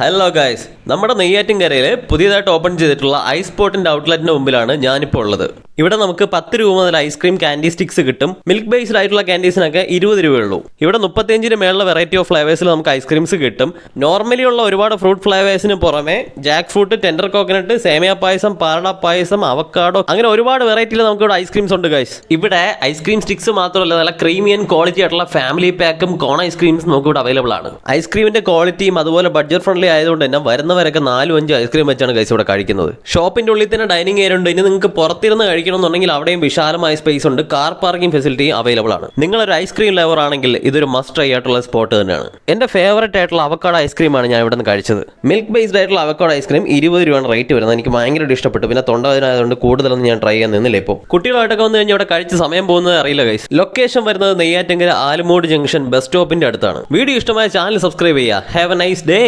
Hello guys, നമ്മുടെ നെയ്യാറ്റിൻകരയിൽ പുതിയതായിട്ട് open ചെയ്തിട്ടുള്ള ഐസ് പോട്ടിന്റെ ഔട്ട്ലെറ്റിന്റെ മുമ്പിലാണ് ഞാനിപ്പോൾ ഉള്ളത്. ഇവിടെ നമുക്ക് 10 രൂപ മുതൽ ഐസ്ക്രീം ക്യാൻഡി സ്റ്റിക്സ് കിട്ടും. മിൽക്ക് ബേസ്ഡ് ആയിട്ടുള്ള ക്യാൻഡീസിനൊക്കെ 20 രൂപയുള്ളൂ. ഇവിടെ 35 മേലുള്ള വെറൈറ്റി ഓഫ് ഫ്ലേവേഴ്സിൽ നമുക്ക് ഐസ്ക്രീംസ് കിട്ടും. നോർമലി ഉള്ള ഒരുപാട് ഫ്രൂട്ട് ഫ്ലേവേഴ്സിന് പുറമെ ജാക്ക് ഫ്രൂട്ട്, ടെൻഡർ കോക്കനട്ട്, സേമിയ പായസം, പാറട പായസം, അവക്കാഡോ, അങ്ങനെ ഒരുപാട് വെറൈറ്റിയിൽ നമുക്ക് ഇവിടെ ഐസ്ക്രീംസ് ഉണ്ട് ഗൈസ്. ഇവിടെ ഐസ്ക്രീം സ്റ്റിക്സ് മാത്രമല്ല, നല്ല ക്രീമി ആൻഡ് ക്വാളിറ്റി ആയിട്ടുള്ള ഫാമിലി പാക്കും കോൺ ഐസ്ക്രീംസ് നമുക്ക് ഇവിടെ അവൈലബിൾ ആണ്. ഐസ്ക്രീമിന്റെ ക്വാളിറ്റിയും അതുപോലെ ബഡ്ജറ്റ് ഫ്രണ്ട്ലി ആയതുകൊണ്ട് തന്നെ വരുന്നവരൊക്കെ 4-5 ഐസ്ക്രീം വെച്ചാണ് ഗൈസ് ഇവിടെ കഴിക്കുന്നത്. ഷോപ്പിന്റെ ഉള്ളിൽ തന്നെ ഡൈനിങ് ഏരിയ ഉണ്ട്. ഇനി നിങ്ങൾക്ക് പുറത്തിരുന്ന് കഴിക്കണമെന്നുണ്ടെങ്കിൽ അവിടെയും വിശാലമായ സ്പേസ് ഉണ്ട്. കാർ പാർക്കിംഗ് ഫെസിലിറ്റി അവൈലബിൾ ആണ്. നിങ്ങളൊരു ഐസ്ക്രീം ലവർ ആണെങ്കിൽ ഇതൊരു മസ്റ്റ് ട്രൈ ആയിട്ടുള്ള സ്പോട്ട് തന്നെയാണ്. എന്റെ ഫേവറേറ്റ് ആയിട്ടുള്ള അവക്കാഡോ ഐസ്ക്രീമാണ് ഞാൻ ഇവിടെ നിന്ന് കഴിച്ചത്. മിൽക്ക് ബേസ്ഡ് ആയിട്ടുള്ള അവക്കാഡോ ഐസ്ക്രീം 20 രൂപയാണ് റേറ്റ് വരുന്നത്. എനിക്ക് ഭയങ്കരമായിട്ട് ഇഷ്ടപ്പെട്ടു. പിന്നെ തൊണ്ടവേദനയായതുകൊണ്ട് കൂടുതലൊന്നും ഞാൻ ട്രൈ ചെയ്യാൻ നിന്നില്ല. ഇപ്പോൾ കുട്ടികളായിട്ടൊക്കെ വന്നു കഴിഞ്ഞാൽ ഇവിടെ കഴിച്ച് സമയം പോകുന്നത് അറിയില്ല ഗൈസ്. ലൊക്കേഷൻ വരുന്നത് നെയ്യാറ്റിൻകര ആലുമൂട് ജംഗ്ഷൻ ബസ് സ്റ്റോപ്പിന്റെ അടുത്താണ്. വീഡിയോ ഇഷ്ടമായ ചാനൽ സബ്സ്ക്രൈബ് ചെയ്യുക. Have A nice day.